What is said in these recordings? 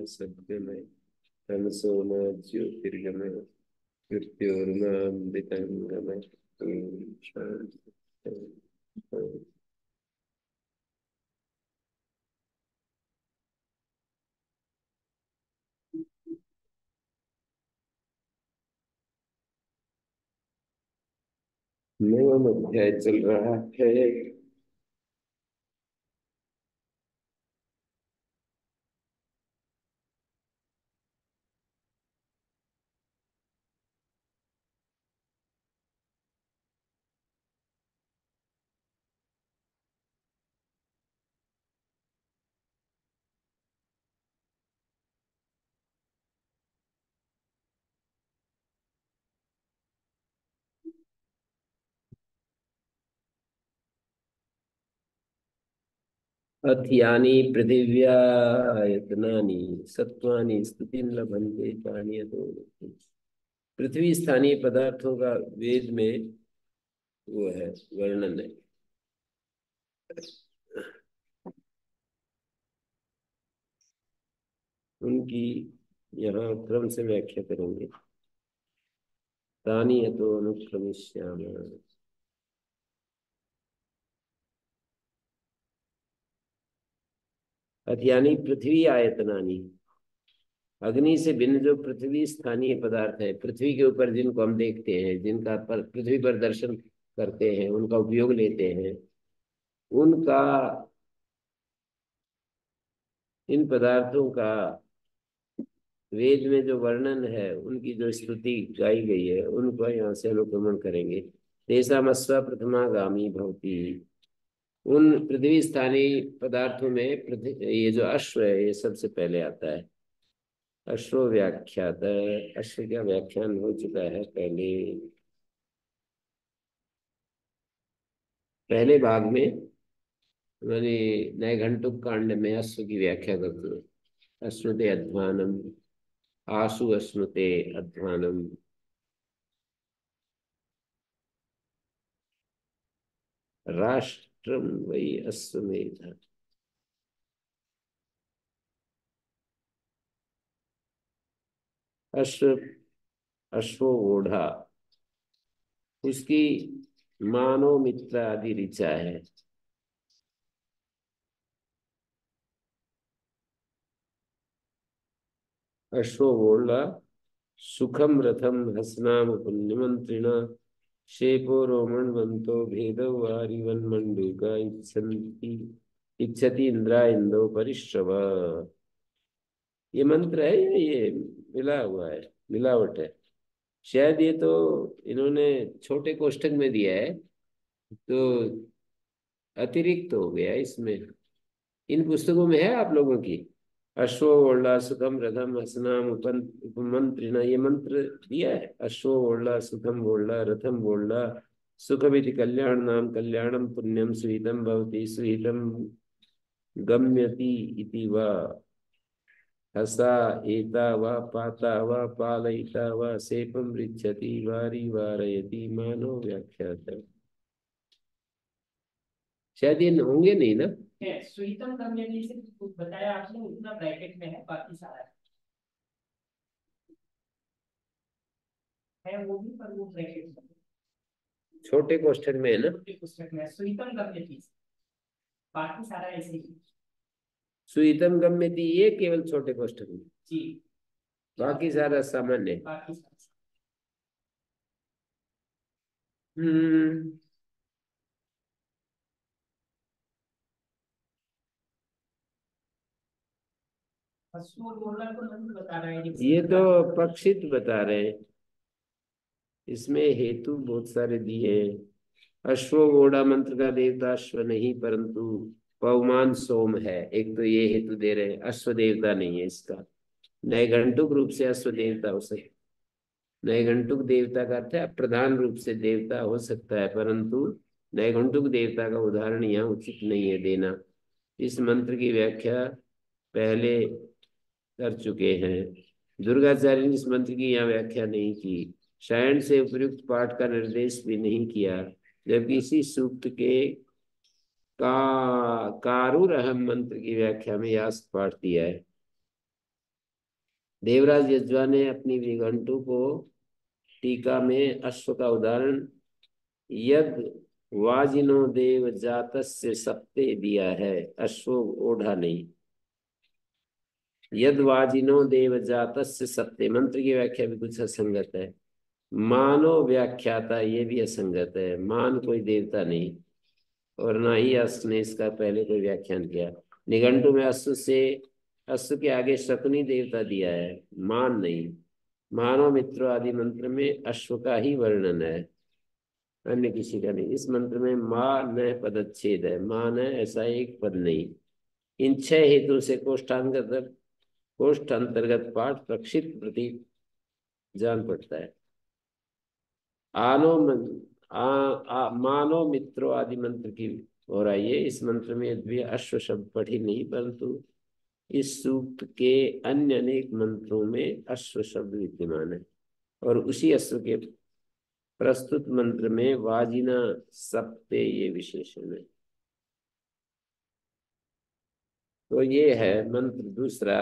सत्यमय तमसो मा ज्योतिर्गमय मृत्योर्मामृतंगमय। शांति शांति। नवम अध्याय चल रहा है। अथ्यानि पृथिव्यायतनानि सत्त्वानि स्तुतिं लभन्ते तान्यतो। पृथ्वी स्थानीय पदार्थों का वेद में वो है, वर्णन है। उनकी यहाँ क्रम से व्याख्या करेंगे। तानि यतो अनुक्रमिष्यामः। अथ्यानि पृथ्वी आयतनानि, अग्नि से भिन्न जो पृथ्वी स्थानीय पदार्थ है, पृथ्वी के ऊपर जिनको हम देखते हैं, जिनका पृथ्वी पर दर्शन करते हैं, उनका उपयोग लेते हैं, उनका, इन पदार्थों का वेद में जो वर्णन है, उनकी जो स्तुति गाई गई है, उनको यहाँ से अनुक्रमण करेंगे। तेषामस्व प्रथमागामी भवति। उन पृथ्वी स्थानीय पदार्थों में ये जो अश्व है, ये सबसे पहले आता है। अश्व व्याख्यात, अश्व का व्याख्यान हो चुका है पहले भाग में। मैंने नैघंटुक कांड में अश्व की व्याख्या करते हैं। अश्नुते अध्वानम, आशु अश्नुते अध्वानम। राष्ट्रम वै अश्वमेध। अश्व, अश्वोढ़ा, उसकी मानो मित्र आदि ऋचा है। अश्वोढ़ा सुखम रथम हसनाम पुण्यमंत्रिण शेपो रोमणवंतो भेदो वारिवन मंडूका इच्छन्ति इच्छति इंद्रा इंदो परिश्रव। ये मंत्र है या ये मिला हुआ है, मिलावट है? शायद ये तो इन्होंने छोटे कोष्ठक में दिया है, तो अतिरिक्त हो गया इसमें। इन पुस्तकों में है आप लोगों की? अश्वोढ़ सुखम रथम हसनाम उपमंत्रिण, ये मंत्र दिया है। अश्वोढ़ सुखम बोढ़ रथम बोढ़ सुखमिति कल्याण नाम कल्याणम पुण्यम सुहितम भवति सुहितम गम्यति इति वा हसा एता वा पाता वा पालयिता वा सेपम ऋच्छति वारी वारयति मानो व्याख्यात। शायद ये होंगे नहीं ना? स्वीतम कम्युनिटी से कुछ बताया आपने, उतना ब्रैकेट में है, बाकी सारा है वो भी, पर वो ब्रैकेट में छोटे कोष्ठक में है ना? छोटे पुस्तक में स्वीतम कम्युनिटी, बाकी सारा ऐसे ही। सुहितम गम्यति ये केवल छोटे कोष्ठक में जी, बाकी सारा सामान्य। बाकी सारा हम्म, बता रहे हैं। ये तो पक्षित बता रहे हैं, इसमें हेतु बहुत सारे दिए हैं। अश्वोढ़ा मंत्र का देवता अश्व नहीं परंतु पवमान सोम है, एक तो ये हेतु दे रहे हैं। अश्व देवता नहीं है इसका, नैघंटुक रूप से अश्व देवता हो सकता, नैघंटुक देवता का अर्थ है प्रधान रूप से देवता हो सकता है, परंतु नैघंटुक देवता का उदाहरण यहाँ उचित नहीं है देना। इस मंत्र की व्याख्या पहले कर चुके हैं। दुर्गाचार्य ने इस मंत्र की यहाँ व्याख्या नहीं की, शयन से उपयुक्त पाठ का निर्देश भी नहीं किया, जबकि इसी सूक्त के कारुरहम मंत्र की व्याख्या में यास्क पाठ दिया है। देवराज यज्वा ने अपनी निघंटु को टीका में अश्व का उदाहरण यद वाजिनो देव जातस्य सप्ते दिया है, अश्व ओढ़ा नहीं। यद वाजिनो देव जातस्य सप्ते मंत्र की व्याख्या भी कुछ असंगत है। मानो व्याख्याता ये भी असंगत है। मान कोई देवता नहीं और ना ही अश्व ने इसका पहले कोई व्याख्यान किया। निघंटु में अश्व के आगे शकुनी देवता दिया है, मान नहीं। मानव मित्रो आदि मंत्र में अश्व का ही वर्णन है, अन्य किसी का नहीं। इस मंत्र में माँ न पदच्छेद है, माँ न ऐसा एक पद नहीं। इन 6 हेतु से कोष्ठ अंतर्गत पाठ प्रक्षिप्त प्रति जान पड़ता है। आनो मन मानो मित्रो आदि मंत्र की और आइए। इस मंत्र में यद्यपि अश्व शब्द पढ़ी नहीं, परंतु इस सूक्त के अन्य अनेक मंत्रों में अश्व शब्द विद्यमान है और उसी अश्व के प्रस्तुत मंत्र में वाजिना सप्ते ये विशेषण है। तो ये है मंत्र दूसरा।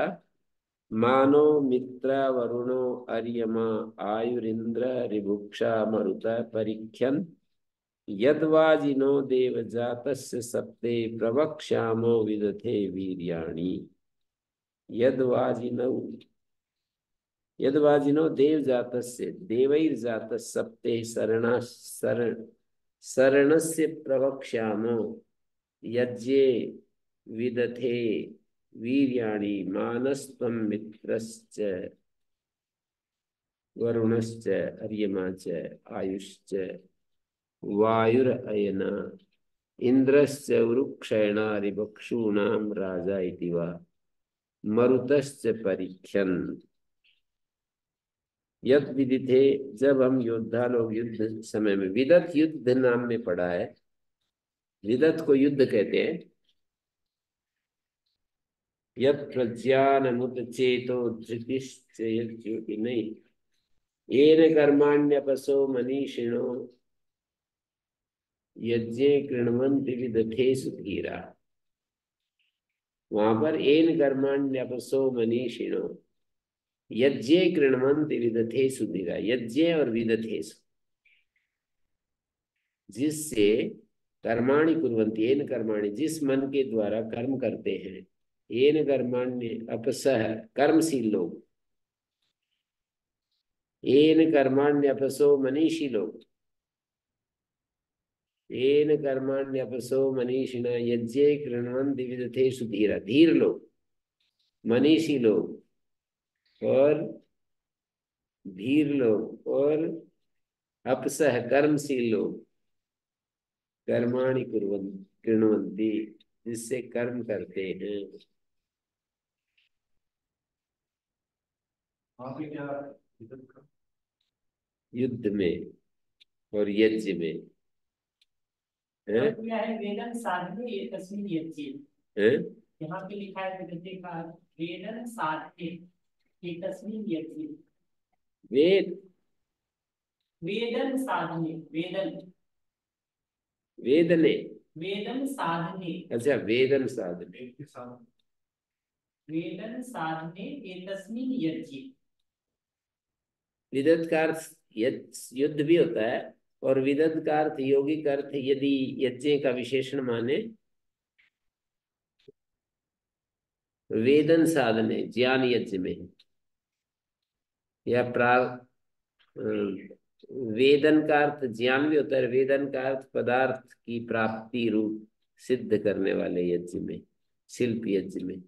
मानो मित्र वरुणो अर्यमा आयुरिंद्र ऋभुक्षा मरुत परिख्यन यद्वाजिनो देवजातस्य सप्ते प्रवक्ष्यामो विदथे वीर्याणि। यद्वाजिनो यद्वाजिनो देवजातस्य देवैर्जातस्य सप्ते शरणस्य प्रवक्ष्यामो यज्ञे विदथे वीर्याणि मानस्त्वं मित्रश्च वरुणश्च अर्यमा च आयुश्च वायुरयन इंद्रश्च वृक्षेणा ऋभक्षूणां राजा इति वा मरुतश्च परिख्यन। यद विदिते, जब हम योद्धा लोग युद्ध समय में, विदत युद्ध नाम में पढ़ा है। विदत को युद्ध कहते हैं। यद प्रज्ञानमुत चेतो धृतिश्च यज्योति नहीं, येन कर्माण्यपसो मनीषिणो यज्ञे कृण्वन्ति विदथेषु धीरा। वहां पर येन कर्माण्यपसो मनीषिणो यज्ञे कृण्वन्ति विदथेषु धीरा। यज्ञे और विदथेषु, जिससे कर्माणि कुर्वन्ति, येन कर्माणि जिस मन के द्वारा कर्म करते हैं, येन कर्माण्य अपसह कर्मशील लोग, येन कर्माण्य अपसो मनीषी लोग, येन कर्माण्य अपसो मनीषिणा यज्ञे कृण्वन्ति विदथेषु धीरा। धीर लोग, मनीषी लोग और धीर लोग और अपसह कर्मशील लोग कर्माणि कृण्वन्ति जिससे कर्म करते हैं। युद्ध में और यज्ञ में है? वेदन साधने ये तस्वीर यज्ञ है? यहाँ पे लिखा है विदते का वेदन साधने ये तस्वीर यज्ञ। वेदन साधने, वेदने, वेदन साधने। अच्छा, वेदन साधने, वेदन साधने ये तस्वीर यज्ञ। विदत का अर्थ युद्ध भी होता है और विदत का अर्थ, यौगिक अर्थ यदि यज्ञ का विशेषण माने, वेदन साधने ज्ञान यज्ञ में या वेदन का अर्थ ज्ञान भी होता है। वेदन का अर्थ पदार्थ की प्राप्ति रूप सिद्ध करने वाले यज्ञ में, शिल्प यज्ञ में।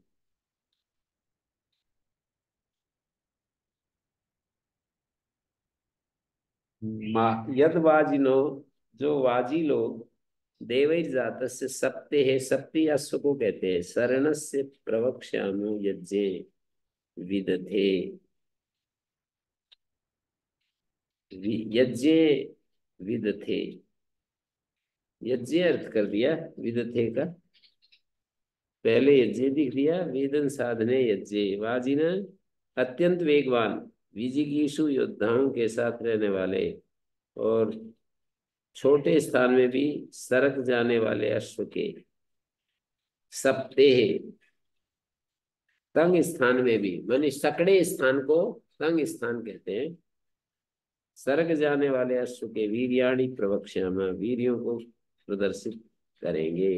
यद वाजिनो, जो वाजी लोग, देवैर जातस्य सप्ते है, सप्ती अश्व को कहते हैं। शरणस्य प्रवक्ष्यामो यज्ञे विदथे, यज्ञे विदथे, यज्ञ अर्थ कर दिया विदथे का, पहले यज्ञ दिख दिया। वेदन साधने यज्ञ, वाजिना अत्यंत वेगवान विजिगीषु योद्धाओं के साथ रहने वाले और छोटे स्थान में भी सरक जाने वाले अश्व के सप्तेह, तंग स्थान में भी, माने सकड़े स्थान को तंग स्थान कहते हैं। सर्ग जाने वाले अश्व के वीर्याणि प्रवक्ष्याम, वीर्यों को प्रदर्शित करेंगे।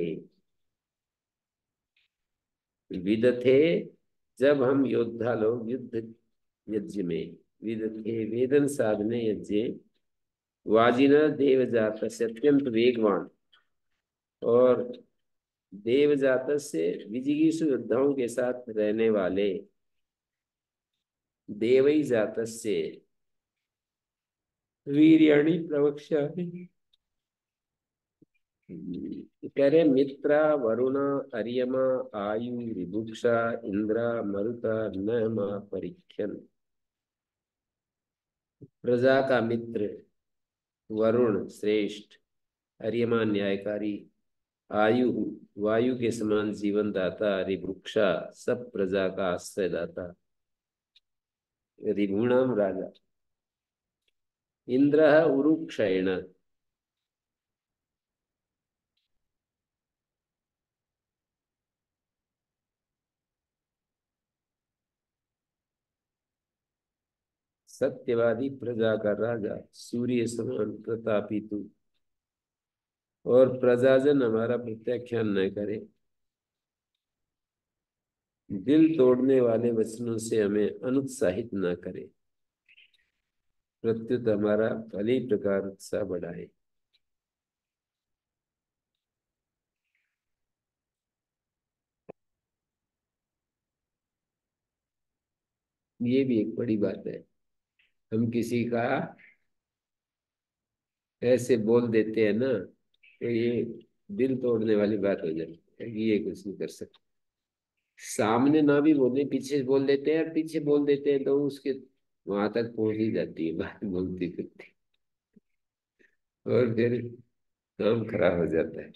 विदथे, जब हम योद्धा लोग युद्ध यज्ञ में, विदथे वेदन साधने यज्ञ, वाजिना देवजात से अत्यंत वेगवान और देवजात से विजिगीषु योद्धाओं के साथ रहने वाले, देवई जात से वीर्याणि प्रवक्ष्यामि, कह रहे मित्रा वरुणा अर्यमा आयु ऋभुक्षा इंद्रा मरुता न मा परीक्षण। प्रजा का मित्र वरुण श्रेष्ठ, अर्यमा न्यायकारी, आयु वायु के समान जीवन दाता, ऋभुक्षा सब प्रजा का आश्रय दाता, ऋभुणाम राजा, इंद्र उरुक्षयण, सत्यवादी प्रजा का राजा, सूर्य समान प्रतापी तू, और प्रजाजन हमारा प्रत्याख्यान न करे, दिल तोड़ने वाले वचनों से हमें अनुत्साहित न करे, प्रत्युत हमारा भली प्रकार उत्साह बढ़ाए। ये भी एक बड़ी बात है। हम किसी का ऐसे बोल देते हैं ना, तो ये दिल तोड़ने वाली बात हो जाती है कि ये कुछ नहीं कर सकते। सामने ना भी बोले, पीछे से बोल देते हैं, और पीछे बोल देते हैं तो उसके वहां तक पहुंच ही जाती है बात बोलती फिरती, और फिर काम खराब हो जाता है।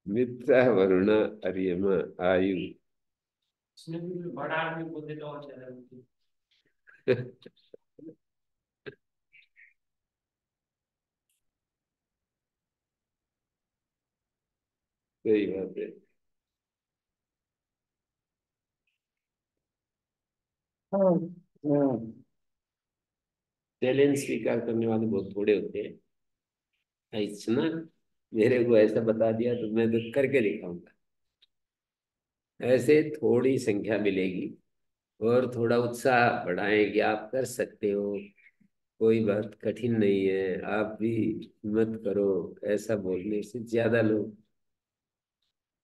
मित्र वरुण अर्यमा आयु। उसने भी बड़ा आदमी बोलते तो और ज्यादा होती। सही बात है। हाँ, हाँ। चैलेंज स्वीकार करने वाले बहुत थोड़े होते हैं। ऐसा मेरे को ऐसा बता दिया तो मैं तो करके दिखाऊंगा, ऐसे थोड़ी संख्या मिलेगी। और थोड़ा उत्साह बढ़ाएं कि आप कर सकते हो, कोई बात कठिन नहीं है, आप भी हिम्मत करो, ऐसा बोलने से ज्यादा लोग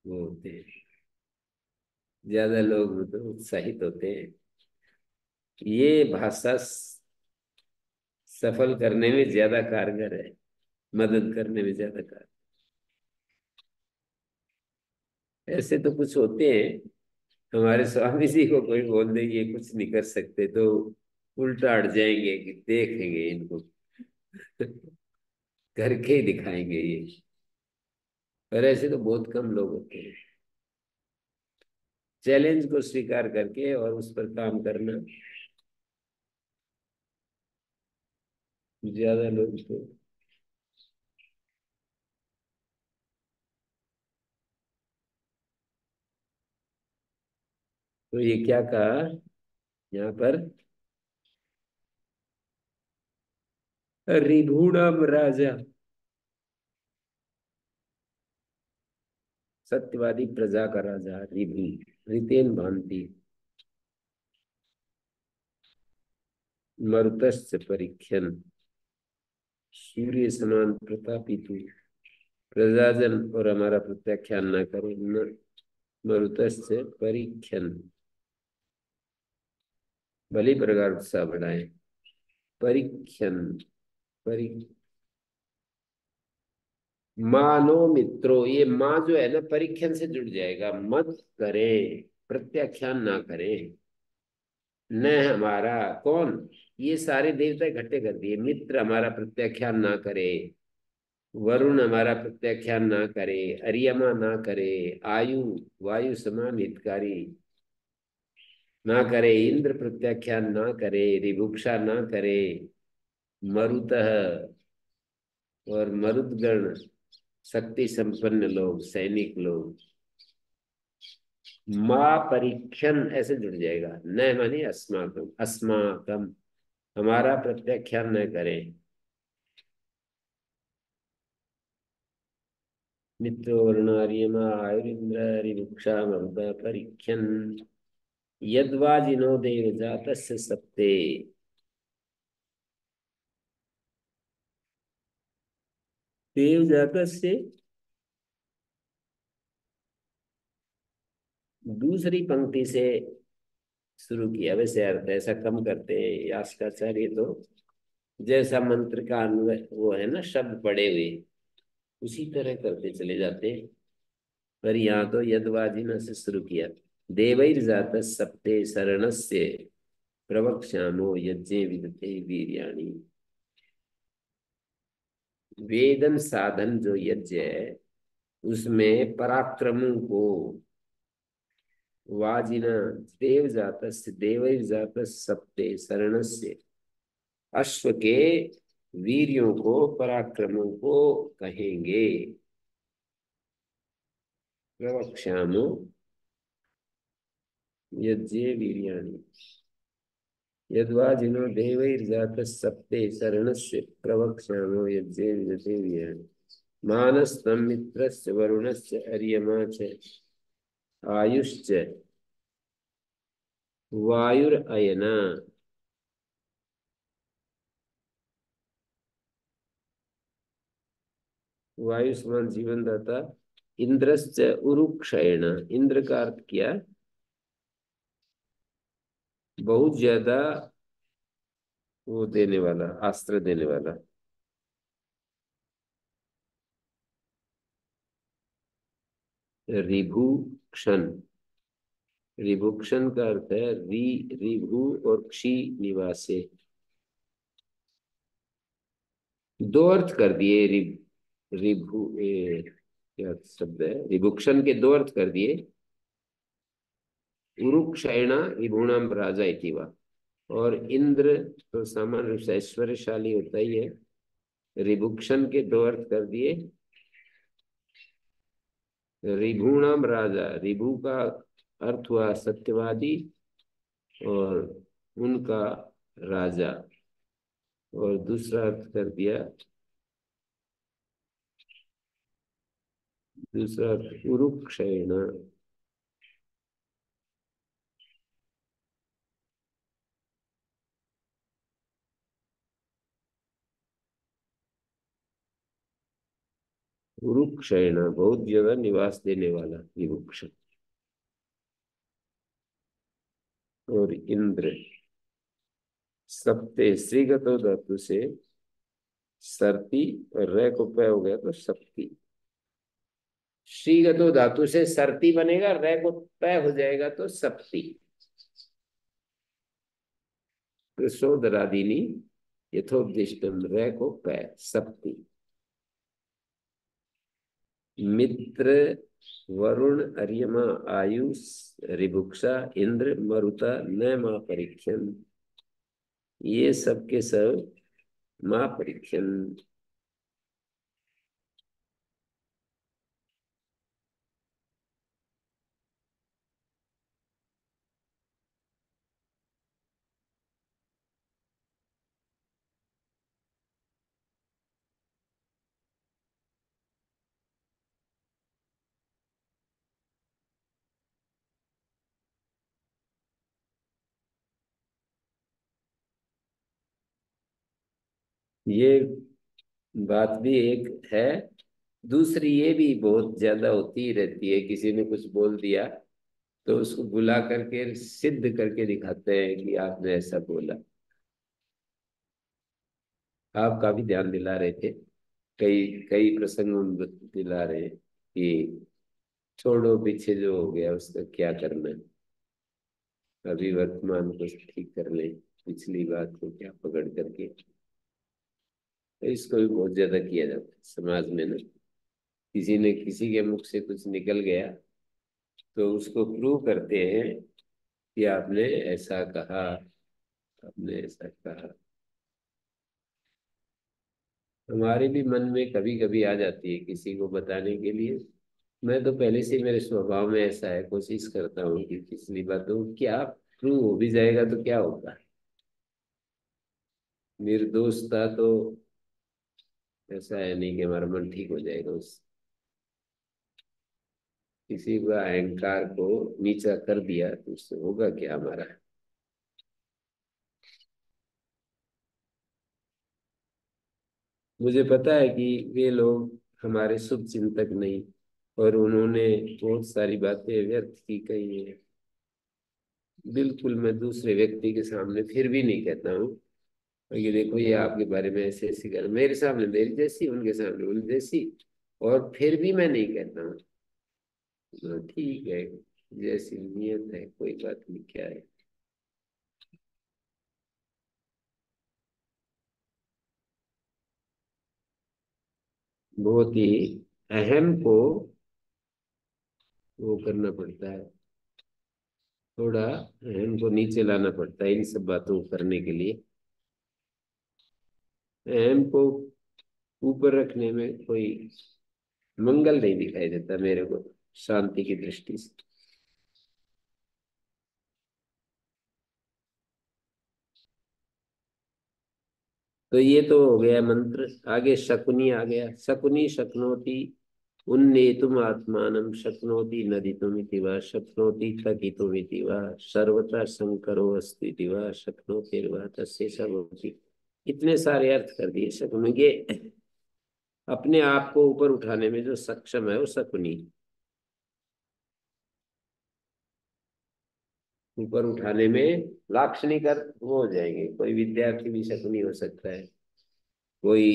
वो होते हैं, ज्यादा लोग मतलब उत्साहित होते हैं। ये भाषा सफल करने में ज्यादा कारगर है, मदद करने में ज्यादा कारगर। ऐसे तो कुछ होते हैं, हमारे स्वामी जी को कोई बोल दे ये कुछ नहीं कर सकते तो उल्टा अड़ जाएंगे कि देखेंगे इनको करके ही दिखाएंगे ये। पर ऐसे तो बहुत कम लोग होते हैं। चैलेंज को स्वीकार करके और उस पर काम करना, ज्यादा लोग तो। तो ये क्या कहा यहाँ पर, रिभुणम राजा, सत्यवादी प्रजा का राजा रिभु, रितेन भांति, मरुतश्च परीक्षण, सूर्य समान प्रतापी तू, प्रजाजन और हमारा प्रत्याख्यान न करे, न मरुतश्च परीक्षण, भली प्रकार उत्साह बढ़ाए। परीक्षण, परी, मानो मित्रो, ये माँ जो है ना परीक्षण से जुड़ जाएगा। मत करे, प्रत्याख्यान ना करे, न हमारा कौन, ये सारे देवता इकट्ठे कर दिए। मित्र हमारा प्रत्याख्यान ना करे, वरुण हमारा प्रत्याख्यान ना करे, अर्यमा ना करे, आयु वायु समान हितकारी ना करे, इंद्र प्रत्याख्यान ना करे, ऋभुक्षा ना करे, मरुतः और मरुदगण शक्ति संपन्न लोग, सैनिक लोग। माँ परीक्षण ऐसे जुड़ जाएगा, न मानी अस्माकम, अस्माकम हमारा प्रत्याख्यान न करें। मित्रो वरुणार्यमा आयुरिंद्र रिवुक्षा मरुदा परीक्षण यद्वाजिनो देवजातस्य सप्ते। देवजातस्य दूसरी पंक्ति से शुरू किया, वैसे अर्थ ऐसा कम करते हैं यास्काचार्य तो, जैसा मंत्र का अन्वय वो है ना, शब्द पड़े हुए उसी तरह करते चले जाते हैं। पर यहाँ तो यदवाजिन से शुरू किया। देवैर्जात सप्ते शरणस्य प्रवक्ष्यामो यज्ञे विदते वीर्याणि। वेदन साधन जो यज्ञ है उसमें पराक्रमों को, वाजिना देवजातस्य देवैर्जातस्य सप्ते शरणस्य अश्व के वीर्यों को, पराक्रमों को कहेंगे। प्रवक्ष्यामो यज्ञे वीर्याणि यद्वाजिनो देवैर्जातः सप्ते शरणस्य प्रवक्ष्यामो यज्ञे विदते वीर्याणि। मानस्तं मित्रस्य वरुणस्य अर्यमा च आयुश्च वायुरयना। वायु समान जीवन दाता। इंद्रश्च उरुक्षयण, इंद्र का अर्थ किया बहुत ज्यादा वो देने वाला, अस्त्र देने वाला। रिभुक्षण, रिभुक्षण का अर्थ है रिभु और क्षी निवासे। दो अर्थ कर दिए रिभु क्या शब्द है, रिभुक्षण के दो अर्थ कर दिए। उरुक्षयण रिभुणाम राजा इति वा। और इंद्र तो सामान्य रूप से ऐश्वर्यशाली होता ही है। रिभुक्षण के दो अर्थ कर दिए। रिभुणाम राजा, रिभु का अर्थ हुआ सत्यवादी और उनका राजा। और दूसरा अर्थ कर दिया, दूसरा अर्थ उरुक्षयण। उरुक्षयण बहुत ज्यादा निवास देने वाला विवक्ष। और इंद्र सप्ते श्रीगतो धातु से सर्ती और रे को पै हो गया तो सप्ती। श्रीगतो धातु से सर्ती बनेगा, रे को पै हो जाएगा तो सप्ती। कृशोदरादिनी यथोदिष्टम, रे को पै सप्ती। मित्र वरुण अर्यमा आयुष रिभुक्षा इंद्र मरुता न माँ परीक्षण, ये सब के सब माँ परीक्षण। ये बात भी एक है। दूसरी ये भी बहुत ज्यादा होती ही रहती है, किसी ने कुछ बोल दिया तो उसको बुला करके सिद्ध करके दिखाते हैं कि आपने ऐसा बोला। आप काफी ध्यान दिला रहे थे, कई कई प्रसंगों में दिला रहे हैं कि छोड़ो पीछे जो हो गया उसका क्या करना है, अभी वर्तमान को ठीक कर ले, पिछली बात को क्या पकड़ करके। तो इसको भी बहुत ज्यादा किया जाता है समाज में ना। किसी ने किसी के मुख से कुछ निकल गया तो उसको प्रूव करते हैं कि आपने ऐसा कहा, आपने ऐसा कहा। हमारे भी मन में कभी कभी आ जाती है किसी को बताने के लिए। मैं तो पहले से ही मेरे स्वभाव में ऐसा है, कोशिश करता हूँ कि पिछली बातों क्या ट्रू हो भी जाएगा तो क्या होगा, निर्दोष था तो ऐसा है नहीं कि हमारा मन ठीक हो जाएगा उस किसी का अहंकार को नीचा कर दिया तो उससे होगा क्या हमारा। मुझे पता है कि वे लोग हमारे शुभ चिंतक नहीं, और उन्होंने बहुत सारी बातें व्यर्थ की कही है। बिल्कुल मैं दूसरे व्यक्ति के सामने फिर भी नहीं कहता हूँ कि देखो ये आपके बारे में ऐसे ऐसे कर, मेरे सामने मेरी जैसी, उनके सामने उन जैसी, और फिर भी मैं नहीं कहता हूँ। ठीक है, जैसी नियत है, कोई बात नहीं, क्या है। बहुत ही अहम को वो करना पड़ता है, थोड़ा अहम को नीचे लाना पड़ता है इन सब बातों को करने के लिए। अहम को ऊपर रखने में कोई मंगल नहीं दिखाई देता मेरे को, शांति की दृष्टि से। तो ये तो हो गया मंत्र। आगे शकुनी आ गया। शकुनी शक्नोति उन्नेतुम आत्मानं शक्नोति नदितुमिति वा शक्नोति तकितुमिति वा सर्वथा शंकरो अस्ति इति वा शक्नोतिर्वा तस्य सर्वोपि। इतने सारे अर्थ कर दिए शकुनी के। अपने आप को ऊपर उठाने में जो सक्षम है वो शकुनी। ऊपर उठाने में लाक्षणिक अर्थ वो हो जाएंगे। कोई विद्यार्थी भी शकुनी हो सकता है, कोई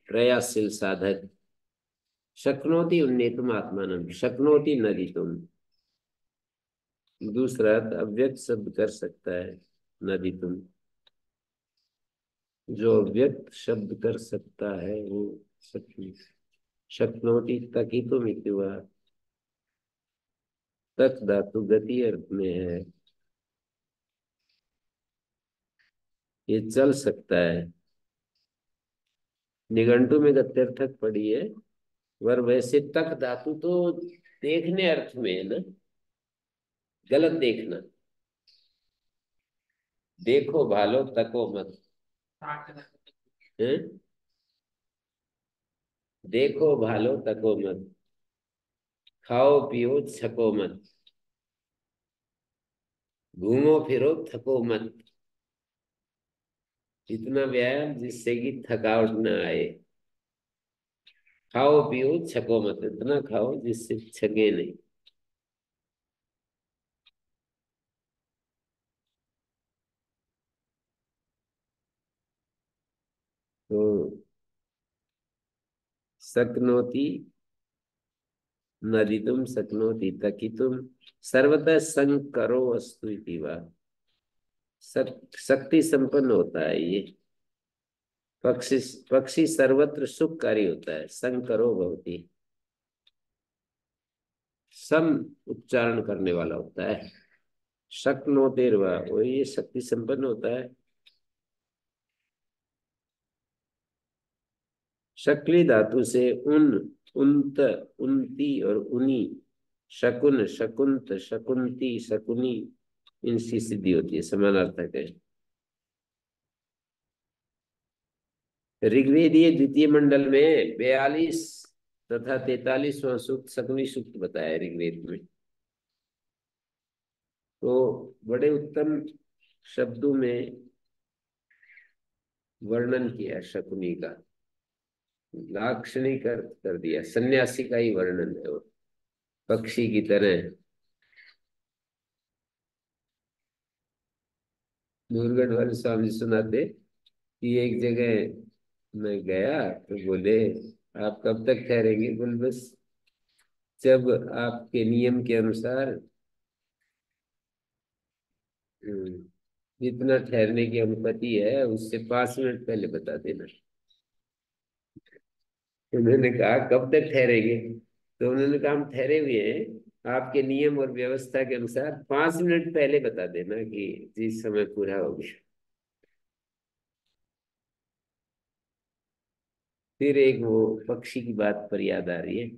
प्रयासशील साधक। शक्नोति उन्नेतुम आत्मानं शक्नोति नदितुम। दूसरा अर्थ अव्यक्त शब्द कर सकता है, नदितुम। जो अव्यक्त शब्द कर सकता है वो शक्ति। शक्नोति तकितुम इति वा। तक धातु गति अर्थ में है, ये चल सकता है। निघंटु में गत्यर्थक पड़ी है, पर वैसे तक धातु तो देखने अर्थ में है ना, गलत देखना। देखो भालो तको मत है। देखो भालो तको मत, खाओ पियो छको मत, घूमो फिरो थको मत। इतना व्यायाम जिससे कि थकावट न आए। खाओ पियो छको मत, इतना खाओ जिससे छके नहीं। तो शक्नोति नदितुम शक्नोति तकितुम सर्वतः संकरो अस्तु इति वा। शक्ति संपन्न होता है ये पक्षी। पक्षी सर्वत्र सुखकारी होता है, संकरो भवति, सम उच्चारण करने वाला होता है। शक्नोतिर्वा, वो ये शक्ति संपन्न होता है। शक्ली धातु से उन, उन्त, उन्ती और उनी, शकुन शकुंत शकुंती शकुनी, इनसी सिद्धि होती है, समानार्थक है। ऋग्वेदीय द्वितीय मंडल में 42 तथा 43वां सूक्त शकुनी सूक्त बताया ऋग्वेद में। तो बड़े उत्तम शब्दों में वर्णन किया शकुनी का, लाक्षणिक अर्थ कर दिया, सन्यासी का ही वर्णन है वो, पक्षी की तरह। दूरगढ़ वाले स्वामी जी सुनाते कि एक जगह मैं गया तो बोले आप कब तक ठहरेंगे? बोले बस जब आपके नियम के अनुसार जितना ठहरने की अनुमति है उससे 5 मिनट पहले बता देना। उन्होंने कहा कब तक ठहरेंगे? तो उन्होंने कहा हम ठहरे हुए हैं, आपके नियम और व्यवस्था के अनुसार 5 मिनट पहले बता देना कि जी समय पूरा हो गया। फिर एक वो पक्षी की बात पर याद आ रही है,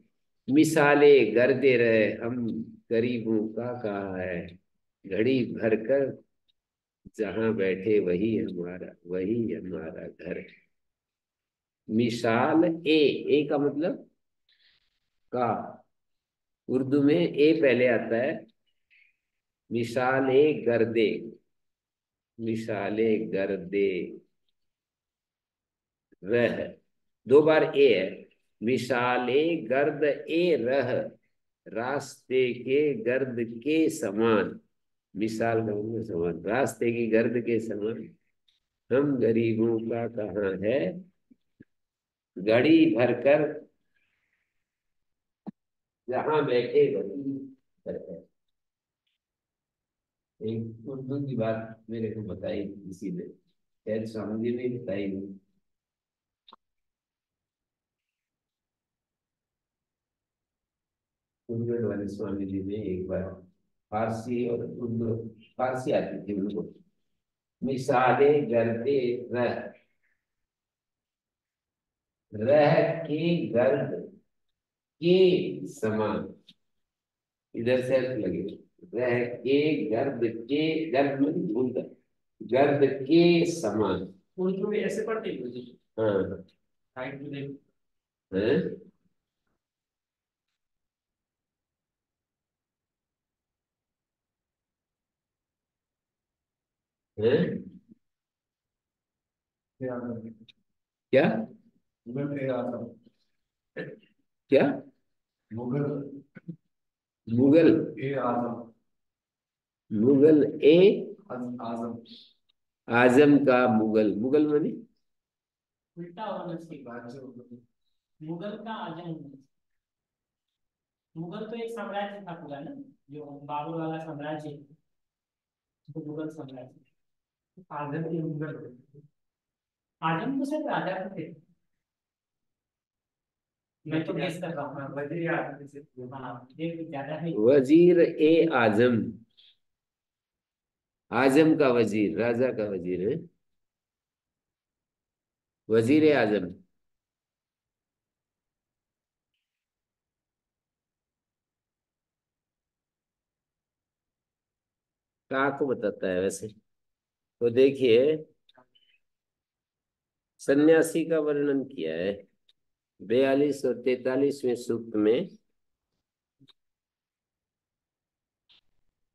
मिसाले गरदे रहे हम गरीबों का कहा है, घड़ी भर कर जहां बैठे वही हमारा घर है। मिसाल ए का मतलब का, उर्दू में ए पहले आता है। मिसाले गर्दे, मिसाले गर्दे रह, दो बार ए है। मिसाले गर्द ए रह, रास्ते के गर्द के समान, मिसाल का मतलब समान, रास्ते की गर्द के समान हम गरीबों का कहाँ है, घड़ी भर कर जहां बैठे वही घर है। एक उर्दू की बात मेरे को बताई किसी ने, शायद स्वामी जी ने बताई नहीं। उर्दू वाले स्वामी जी ने एक बार, फारसी और उर्दू, फारसी आती थी उनको, मिसाले गर्दे रह, रह के गर्द के समान, इधर से अर्थ लगे, रह के गर्द के, गर्द में धुंध, गर्द के समान। उर्दू में ऐसे पढ़ते हैं मुझे। हाँ राइट टू देम। हैं? हैं? क्या क्या? मुगल मुगल, ए आजम, मुगल ए आजम आजम का मुगल, मुगल माने उल्टा होना चाहिए। राज्य होगा। मुगल का आजम होना चाहिए। मुगल तो एक साम्राज्य था पूरा ना, जो बाबर वाला साम्राज्य है, तो मुगल साम्राज्य। आजम के मुगल होते आजम तो सिर्फ राजा थे। मैं तो गेस कर रहा हूँ। वजीर आजम से। हाँ, ये ज्यादा है। वजीर ए आजम, आजम का वजीर, राजा का वजीर है, वजीर आजम। का को बताता है वैसे तो देखिए, सन्यासी का वर्णन किया है 42 और 43वें सूक्त में।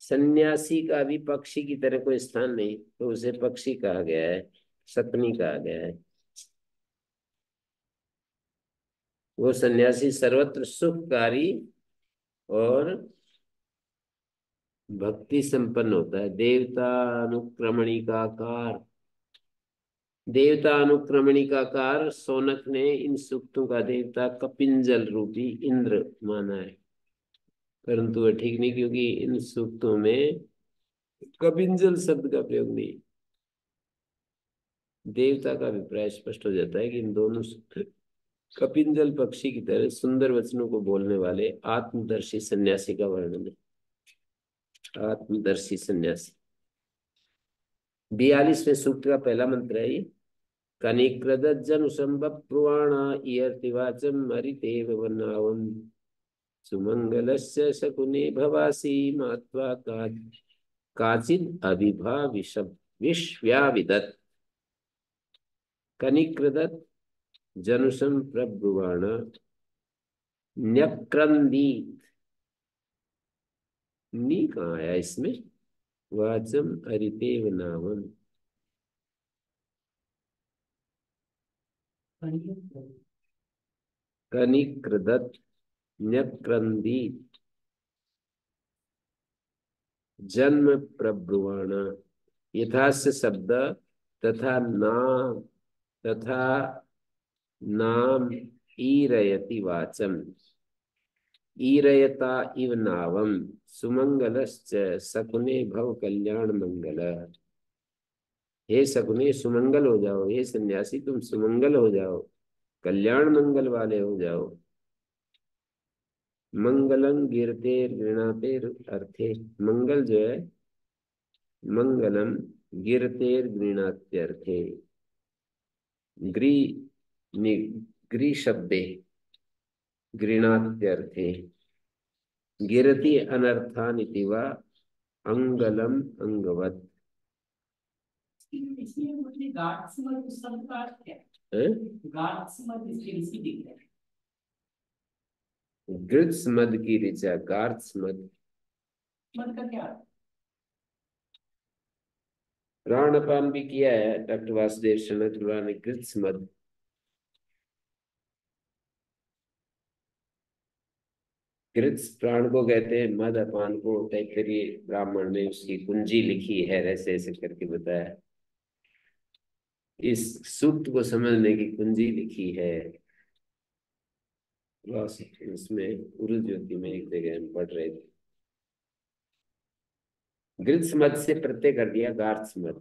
सन्यासी का भी पक्षी की तरह कोई स्थान नहीं, तो उसे पक्षी कहा गया है, शकुनी कहा गया है। वो सन्यासी सर्वत्र सुखकारी और भक्ति संपन्न होता है। देवता अनुक्रमणिकाकार, देवता अनुक्रमणिकाकार शौनक ने इन सूक्तों का देवता कपिंजल रूपी इंद्र माना है, परंतु वह ठीक नहीं, क्योंकि इन सूक्तों में कपिंजल शब्द का प्रयोग नहीं। देवता का अभिप्राय स्पष्ट हो जाता है कि इन दोनों सूक्त कपिंजल पक्षी की तरह सुंदर वचनों को बोलने वाले आत्मदर्शी सन्यासी का वर्णन है। आत्मदर्शी सन्यासी, 42वें सूक्त का पहला मंत्र है ये। कनिक्रदज्जनु संबप्रुवाण इयर्तिवाचम मरितेव वनावम सुमंगलस्य शकुने भवासी मात्वा काचिद अभिभा विश्व्याविदत्। कनिक्रदत् जनुषं प्रब्रुवाण न्यक्रंदीत, नी कहाँ आया इसमें, वाचम अरितेव नावम, कनिक्रदत् न्यक्रंदीत जन्म प्रब्रुवाण, यथास्य शब्द तथा नाम, तथा नाम ईरयति वाचम, ईरयता इव नावम सुमंगलश्च शकुने भव कल्याण मंगल। हे शकुने सुमंगल हो जाओ, हे सन्यासी तुम सुमंगल हो जाओ, कल्याण मंगल वाले हो जाओ। मंगलम गिरतेर गृणातेर अर्थे, मंगल जो है, मंगलम गिरतेर गृणात्यर्थे, ग्री गृह शब्दे गृणात्यर्थे गिरति अनर्थानिति वा अंगलम अंगवत। इसलिए मुझे गार्ड्समन उस शब्द का अर्थ क्या है? गार्ड्समन इसके ऋषि दिख रहे हैं। गृत्समद की ऋचा गार्त्समद। मत का क्या अर्थ? प्राणपान भी किया है डॉक्टर वासुदेव शनकला ने। गृत्समद गृत्स प्राण को कहते हैं, मद अपान को तैत्तरीय ब्राह्मण ने उसकी कुंजी लिखी है, ऐसे ऐसे करके बताया। इस सूक्त को समझने की कुंजी लिखी है उसमें उर्दू ज्योति में एक जगह हम पढ़ रहे थे। गृत्समद से प्रत्यय कर दिया गार्त्समद।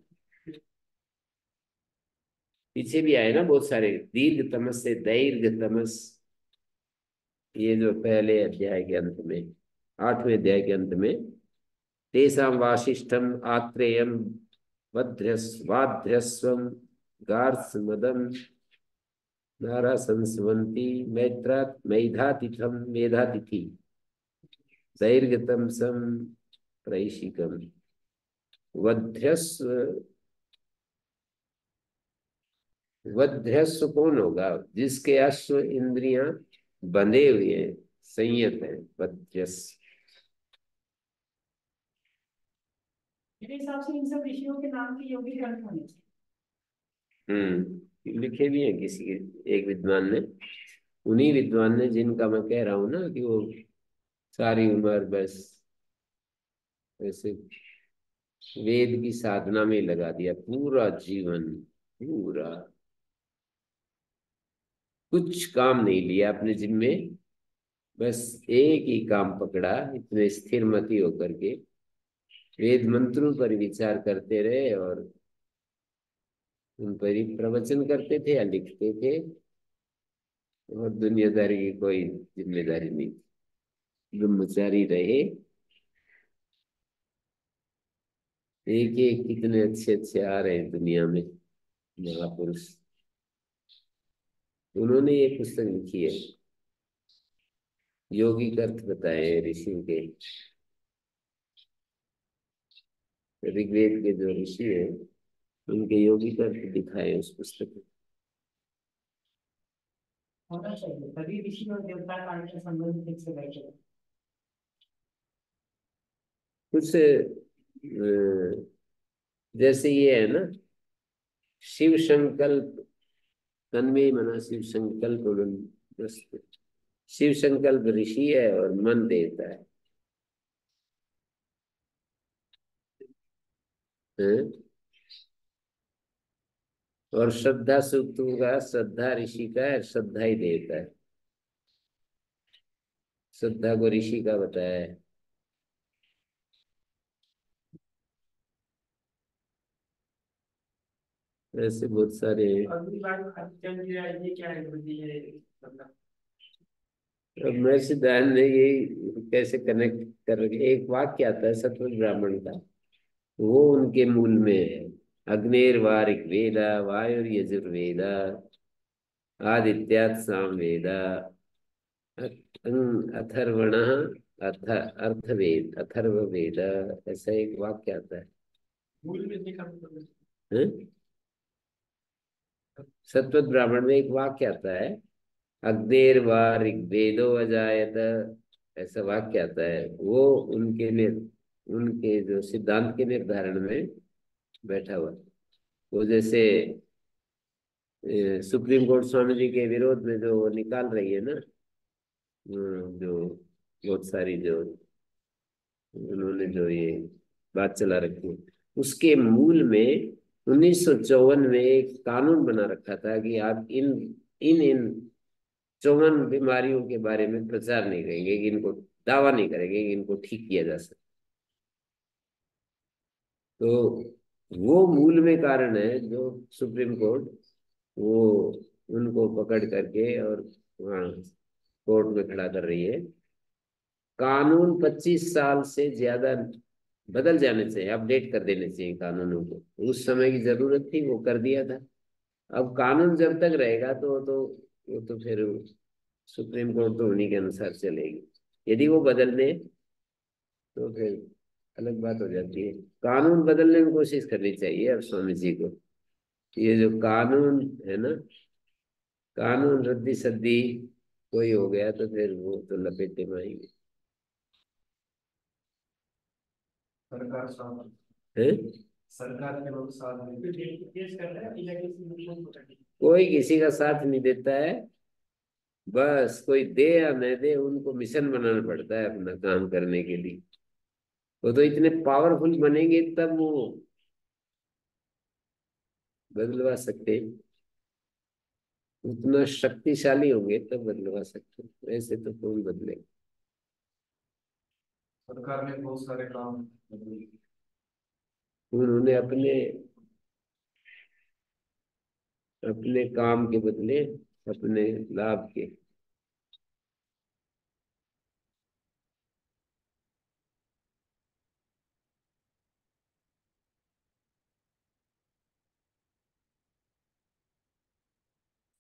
पीछे भी आए ना बहुत सारे। दीर्घ तमस से दैर्घ्य तमस, ये जो पहले अध्याय के अंत में, 8वें अध्याय के अंत में, तेषां वासिष्ठम आत्रेयम वाध्रस्वम गार्त्समदम नारा संस्वंती मैत्रात मैधातिथम मेधातिथि दैर्घ्यतम सम प्रैशिकम। वध्रस्व वध्रस्व कौन होगा? जिसके अश्व इंद्रियां बंधे हुए हैं, संयत है, वध्रस्व। मेरे हिसाब से इन सब ऋषियों के नाम के योगी ग्रंथ होने चाहिए। लिखे भी हैं किसी के, एक विद्वान ने, उन्हीं विद्वान ने जिनका मैं कह रहा हूं ना कि वो सारी उम्र बस ऐसे वेद की साधना में लगा दिया, पूरा जीवन, पूरा कुछ काम नहीं लिया अपने जिम्मे, बस एक ही काम पकड़ा, इतने स्थिर मति होकर के वेद मंत्रों पर विचार करते रहे और उन पर ही प्रवचन करते थे या लिखते थे, और दुनियादारी की कोई जिम्मेदारी नहीं, ब्रह्मचारी रहे। एक एक कितने अच्छे अच्छे आ रहे हैं दुनिया में महापुरुष। उन्होंने ये पुस्तक लिखी है, योगिक अर्थ बताए ऋषि के। ऋग्वेद के जो ऋषि है उनके योगिक अर्थ दिखाए उस पुस्तक में। होना चाहिए, तभी ऋषि और देवता काल का संबंध ठीक से बैठेगा। कुछ जैसे ये है ना, शिव संकल्प तन्मय मना शिव संकल्प, शिव संकल्प ऋषि है और मन देवता है। हैं? और श्रद्धा सूक्त का श्रद्धा ऋषि का है, श्रद्धा ही देवता है। श्रद्धा को ऋषि का बताया है। ऐसे बहुत सारे हैं। अगली बार ये क्या है गुरुजी, ये मतलब अब महर्षि दयानंद ने यही कैसे कनेक्ट कर रखे, एक वाक्य आता है सत्वद ब्राह्मण का, वो उनके मूल में है। अग्निर्वारिक वेदा वायुर्यजुर्वेदा आदित्यात् सामवेदा अथर्वण अर्थवेद अथर्ववेद, ऐसा एक वाक्य आता है। मूल में देखा मतलब हैं? सत्वद ब्राह्मण में एक वाक्य आता है, अग्निर्वा ऋग्वेदो अजायत, ऐसा वाक्य आता है। वो उनके जो सिद्धांत के निर्धारण में बैठा हुआ। वो जैसे सुप्रीम कोर्ट स्वामी जी के विरोध में जो निकाल रही है ना, जो बहुत सारी जो उन्होंने जो ये बात चला रखी है, उसके मूल में 1954 में एक कानून बना रखा था कि आप इन इन इन 54 बीमारियों के बारे में प्रचार नहीं करेंगे, कि इनको दावा नहीं करेंगे कि इनको ठीक किया जा सकता। तो वो मूल में कारण है जो सुप्रीम कोर्ट वो उनको पकड़ करके और वहाँ कोर्ट में खड़ा कर रही है। कानून 25 साल से ज्यादा बदल जाने चाहिए, अपडेट कर देने चाहिए कानूनों को। उस समय की जरूरत थी, वो कर दिया था। अब कानून जब तक रहेगा तो वो तो फिर सुप्रीम कोर्ट तो उन्हीं के अनुसार चलेगी। यदि वो बदल दे तो फिर अलग बात हो जाती है। कानून बदलने की कोशिश करनी चाहिए अब स्वामी जी को। ये जो कानून है ना, कानून रद्दी सद्दी कोई हो गया तो फिर वो तो लपेटे में आएंगे। सरकार साथ हैं? सरकार के लोग साथ में केस कर रहे हैं या किसी मुस्लिम को करनी कोई किसी का साथ नहीं देता है। बस कोई दे या न दे, उनको मिशन बनाना पड़ता है अपना काम करने के लिए। वो तो इतने पावरफुल बनेंगे तब वो बदलवा सकते हैं। उतना शक्तिशाली होंगे तब बदलवा सकते हैं, ऐसे तो कौन बदलेगा। सरकार ने बहुत सारे काम उन्होंने अपने अपने काम के बदले अपने लाभ के।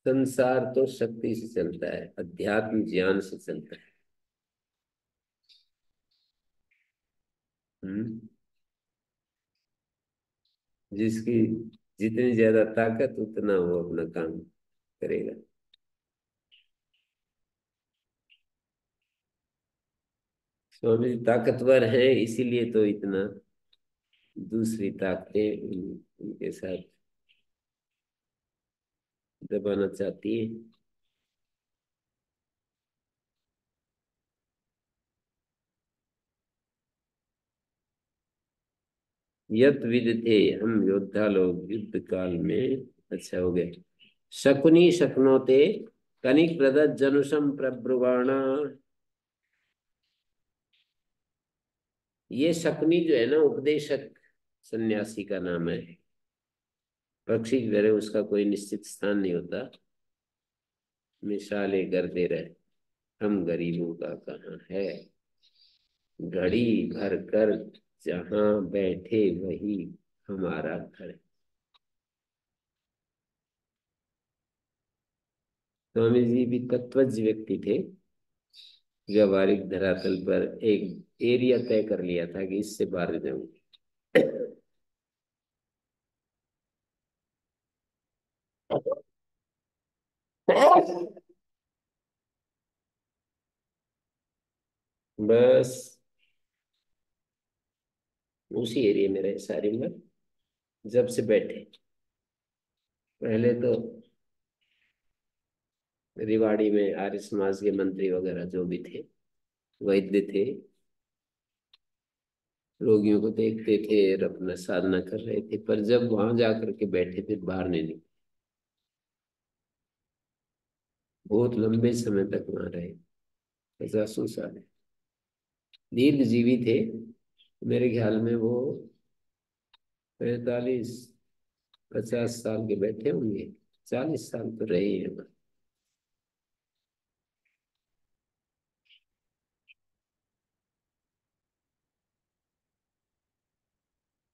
संसार तो शक्ति से चलता है, अध्यात्म ज्ञान से चलता है। हम्म। जिसकी जितनी ज्यादा ताकत उतना वो अपना काम करेगा। स्वामी जी ताकतवर है, इसीलिए तो इतना दूसरी ताकतें उनके साथ दबाना चाहती है। यत विदते हम योद्धा लोग युद्ध काल में। अच्छा हो गया। शकुनी शक्नोते कनिक प्रदत जनुषम प्रब्रुवाणा। ये शकुनी जो है ना, उपदेशक सन्यासी का नाम है। पक्षी की तरह उसका कोई निश्चित स्थान नहीं होता। मिसालें करते रहे, हम गरीबों का कहाँ है। घड़ी भर कर जहाँ बैठे वही हमारा घर है। स्वामी जी भी तत्वज्ञ व्यक्ति थे। व्यवहारिक धरातल पर एक एरिया तय कर लिया था कि इससे बाहर जाऊंगी। बस उसी एरिया में रहे सारी उम्र, जब से बैठे। पहले तो रिवाड़ी में आर्य समाज के मंत्री वगैरह जो भी थे, वैद्य थे, रोगियों को देखते थे और अपना साधना कर रहे थे। पर जब वहां जाकर के बैठे थे, बाहर नहीं निकले। बहुत लंबे समय तक वहां रहे, 50 साल। दीर्घ जीवी थे। मेरे ख्याल में वो 45-50 साल के बैठे होंगे। 40 साल तो रहे ही हैं वहाँ।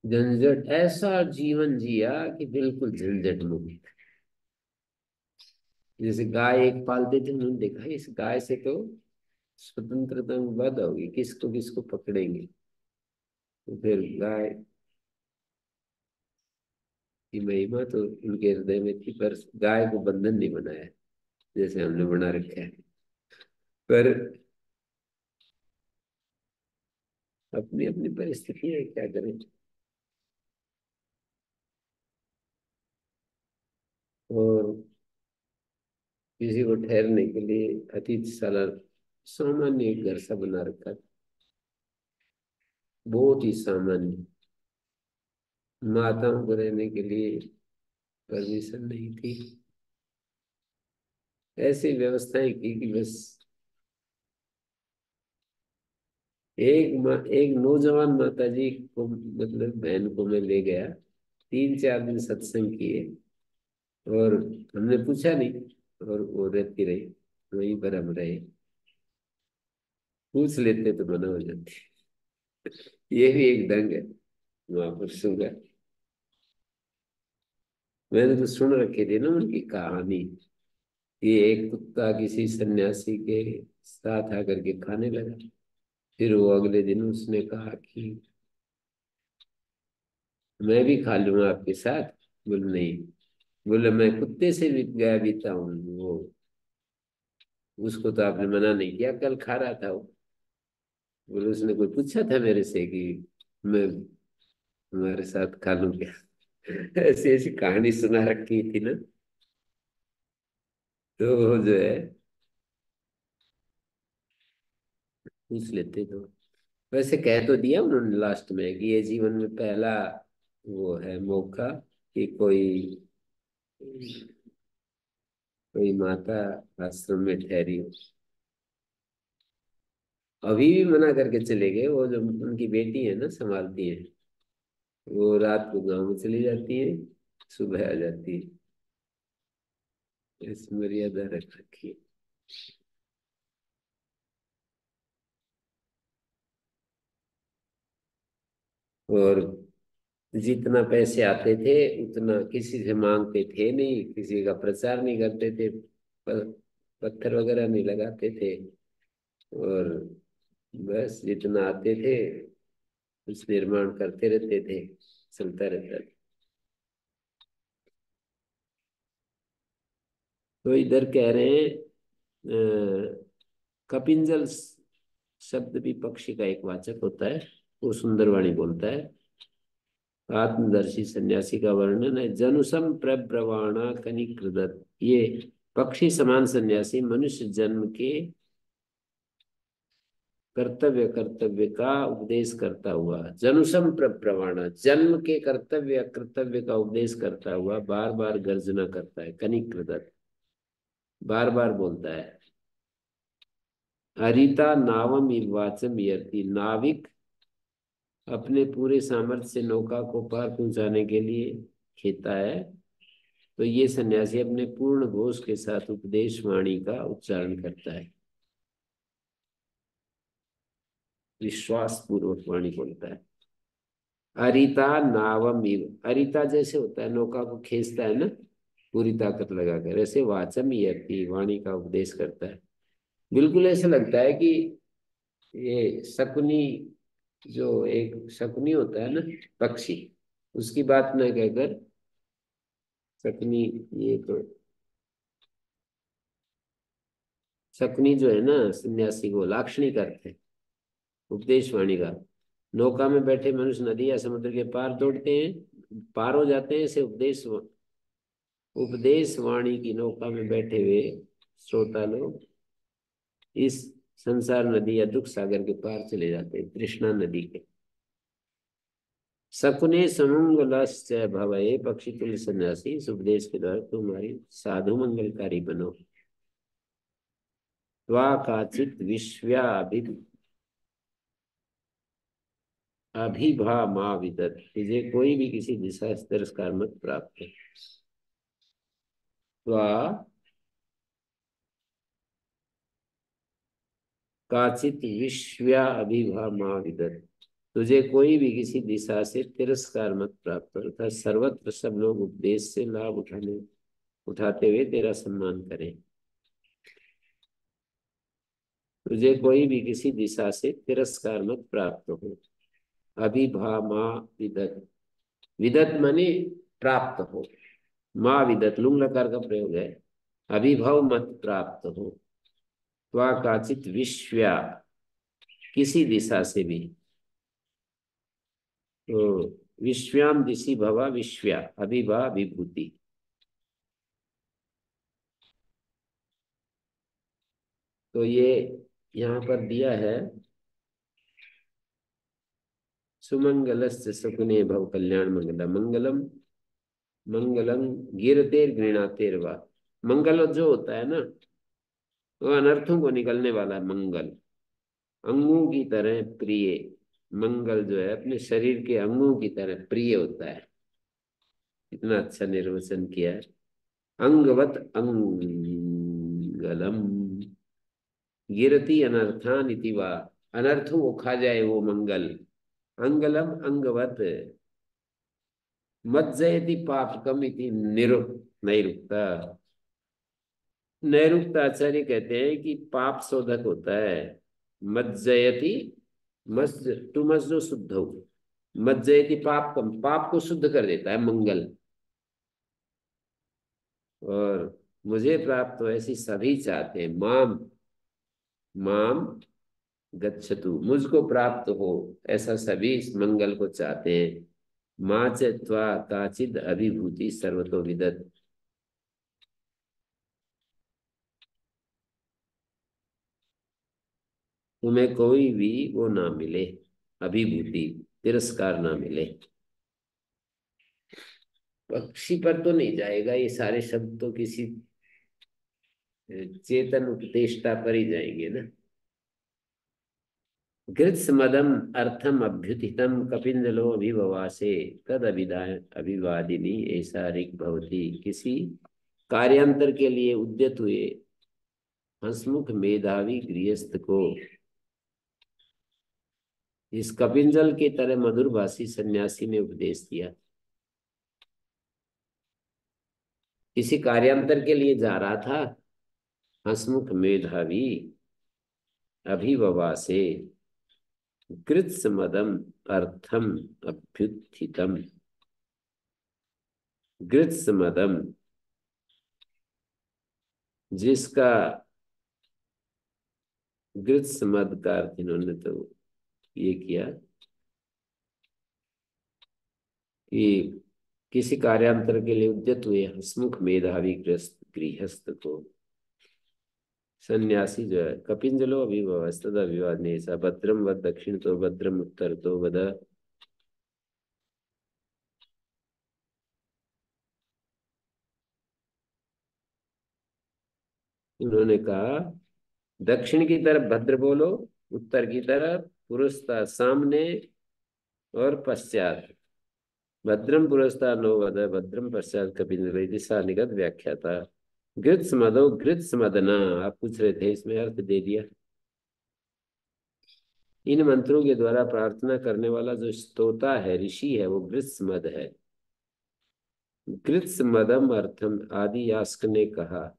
झंझट ऐसा जीवन जिया कि बिल्कुल झंझट मुक्त। जैसे गाय एक पालते थे, उन्होंने देखा इस गाय से तो स्वतंत्रता में बाधा होगी, किसको किसको पकड़ेंगे। तो फिर गाय की महिमा तो उनके हृदय में थी, पर गाय को बंधन नहीं बनाया जैसे हमने बना रखा है। पर अपनी अपनी परिस्थिति है, क्या करें। और किसी को ठहरने के लिए अतिथिशाला सामान्य एक घर सा बना रखा था, बहुत ही सामान्य। माताओं को रहने के लिए परमिशन नहीं थी। ऐसी व्यवस्थाएं की कि बस एक नौजवान माता जी को, मतलब बहन को मैं ले गया। 3-4 दिन सत्संग किए और हमने पूछा नहीं, और वो रहती रही वहीं पर। हम रहे, पूछ लेते तो मना हो जाती। ये भी एक ढंग है महापुरुषों का। मैंने तो सुन रखी थी ना उनकी कहानी। ये एक कुत्ता किसी सन्यासी के साथ आकर के खाने लगा। फिर वो अगले दिन उसने कहा कि मैं भी खा लूंगा आपके साथ। बोले नहीं। बोले मैं कुत्ते से भी गया बीता हूँ। वो उसको तो आपने मना नहीं किया, कल खा रहा था वो। बोले उसने कोई पूछा था मेरे से कि मैं तुम्हारे साथ खा लूं क्या? ऐसी ऐसी कहानी सुना रखी थी ना। तो वो जो है पूछ लेते तो। वैसे कह तो दिया उन्होंने लास्ट में कि ये जीवन में पहला वो है मौका कि कोई माता आश्रम में ठहरी हो। अभी भी मना करके चले गए। वो जो उनकी बेटी है ना संभालती है, वो रात को गाँव में चली जाती है, सुबह आ जाती है। इस मर्यादा रख रखी है। और जितना पैसे आते थे उतना किसी से मांगते थे नहीं, किसी का प्रचार नहीं करते थे, पत्थर वगैरह नहीं लगाते थे। और बस जितना आते थे कुछ निर्माण करते रहते थे, चलता रहता था। तो इधर कह रहे हैं कपिंजल शब्द भी पक्षी का एक वाचक होता है। वो सुंदरवाणी बोलता है। आत्मदर्शी सन्यासी का वर्णन है। जनुसम प्रब्रवाणा कनिकृदत। ये पक्षी समान सन्यासी मनुष्य जन्म के कर्तव्य का उपदेश करता हुआ, जनुसम प्रब्रवाणा, जन्म के कर्तव्य कर्तव्य का उपदेश करता हुआ बार बार गर्जना करता है। कनिकृदत बार बार बोलता है। अरिता नावम वाचम यति। नाविक अपने पूरे सामर्थ्य से नौका को पार पहुंचाने के लिए खेता है। तो ये सन्यासी अपने पूर्ण घोष के साथ उपदेश वाणी का उच्चारण करता है, विश्वास पूर्वक वाणी बोलता है। अरिता नावम इव। अरिता जैसे होता है नौका को खींचता है ना पूरी ताकत लगाकर, ऐसे वाचम यति वाणी का उपदेश करता है। बिल्कुल ऐसा लगता है कि ये शकुनी, जो एक शकुनी होता है ना पक्षी, उसकी बात न कहकर शकुनी, ये तो शकुनी जो है ना सन्यासी को लाक्षणिक अर्थ है उपदेश वाणी का। नौका में बैठे मनुष्य नदी या समुद्र के पार दौड़ते हैं, पार हो जाते हैं। इसे उपदेश वाणी की नौका में बैठे हुए श्रोता लोग इस संसार नदी या दुख सागर के पार चले जाते हैं, तृष्णा नदी के। शकुने समंगलश्च भवये। पक्षी तुल्य सन्यासी, इस उपदेश के द्वारा तुम्हारी साधु मंगलकारी बनो। त्वा काचित विश्व्याभि अभिभा मा विदत। तुझे कोई भी किसी दिशा से तिरस्कार मत प्राप्त है। त्वा काचित विश्व्या अभिभा मा विदत। तुझे कोई भी किसी दिशा से तिरस्कार मत प्राप्त हो, अर्थात सर्वत्र सब लोग उपदेश से लाभ उठाते हुए तेरा सम्मान करें। तुझे कोई भी किसी दिशा से तिरस्कार मत प्राप्त हो। अभिभामा विदत। विदत माने प्राप्त हो। माँ विदत लुंग लकार का प्रयोग है। अभिभव मत प्राप्त हो। त्वा काचित विश्व्या, किसी दिशा से भी। तो विश्व्याम दिशि भवा विश्व्या अभिभा विभूति। तो ये यहाँ पर दिया है सुमंगलस्य शकुने भव कल्याण मंगलम। मंगलम मंगलम गिरतेर गृणातेर वा। मंगल जो होता है ना वो अनर्थों को निकलने वाला है। मंगल अंगों की तरह प्रिय। मंगल जो है अपने शरीर के अंगों की तरह प्रिय होता है। इतना अच्छा निर्वचन किया है। अंगवत अंगलम गिरती अनर्थान इति वा। अनर्थों को खा जाए वो मंगल। अंगलम अंगवत मज्जयति पापकम इति नहीं रुकता। नैरुक्त आचार्य कहते हैं कि पाप शोधक होता है। मज्जयति, मज्ज टू मज्जो शुद्ध हो, मज्जयति पाप कम, पाप को शुद्ध कर देता है मंगल। और मुझे प्राप्त हो ऐसी सभी चाहते हैं। माम माम गच्छतु, मुझको प्राप्त हो ऐसा सभी इस मंगल को चाहते हैं। माँ च त्वा काचिद अभिभूति सर्वतो विदत। तुम्हें कोई भी वो ना मिले, अभिभूति, तिरस्कार ना मिले। पक्षी पर तो नहीं जाएगा, ये सारे शब्द तो किसी चेतन उपदेष्टा पर ही जाएंगे ना। गृत्समदम अर्थम अभ्युथितम कपिंजलो अभिभवासे तद अभिवादिनी ऐसा ऋग भवती। किसी कार्यांतर के लिए उद्यत हुए हंसमुख मेधावी गृहस्थ को इस कपिंजल की तरह मधुरभाषी सन्यासी ने उपदेश दिया। किसी कार्यांतर के लिए जा रहा था, हंसमुख मेधावी अभिभवासे गृत्समदम अर्थम अभ्युत्थितम। गृत्समदम, जिसका गृत्समद का अर्थ इन्होंने तो ये किया कि किसी कार्यांतर के लिए उद्यत हुए हंसमुख मेधावी गृहस्थ गृहस्थ को सन्यासी जो है। कपिंजलो अभिभवस्तद अभिवादने सा भद्रम वद दक्षिण तो भद्रम उत्तर तो वद। उन्होंने कहा दक्षिण की तरफ भद्र बोलो, उत्तर की तरफ पुरस्ता सामने और पश्चात। भद्रम पुरस्ता नो वद भद्रम पश्चात कपिंजल दिशा निगत व्याख्या था। घृत स्मदो घृत स्मदना, आप पूछ रहे थे, इसमें अर्थ दे दिया। इन मंत्रों के द्वारा प्रार्थना करने वाला जो स्तोता है, ऋषि है, वो घृत स्मद है। घृत स्मदम अर्थम आदि यास्क ने कहा।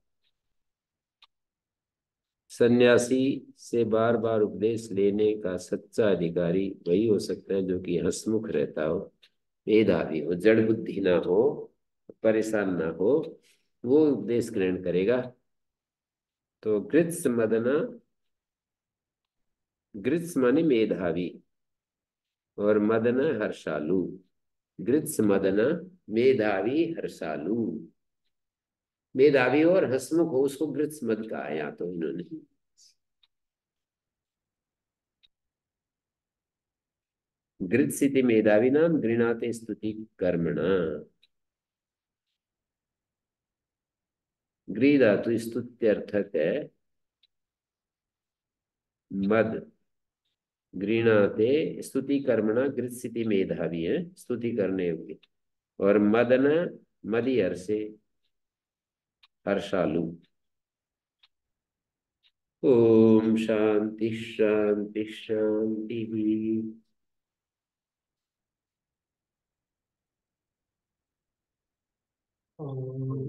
सन्यासी से बार बार उपदेश लेने का सच्चा अधिकारी वही हो सकता है जो कि हंसमुख रहता हो, मेधावी हो, जड़ बुद्धि ना हो, परेशान ना हो, वो उपदेश ग्रहण करेगा। तो गृत्स मदना, गृत्स माने मेधावी और मदना हर्षालु। गृत्स मदना मेधावी हर्षालु, मेधावी और हंसमुख हो उसको गृत्स मद कहा या तो इन्होंने। गृत्सिति मेधावी नाम गृणाते स्तुति कर्मणा। गृह धातु स्तुत्यर्थक है। मद गृणाते स्तुति कर्मणा, गृत्सिति मेधावी है, स्तुति करने योग्य। और मदन मदि हर्षे हर्षालु। ओम शांति शांति शांति। और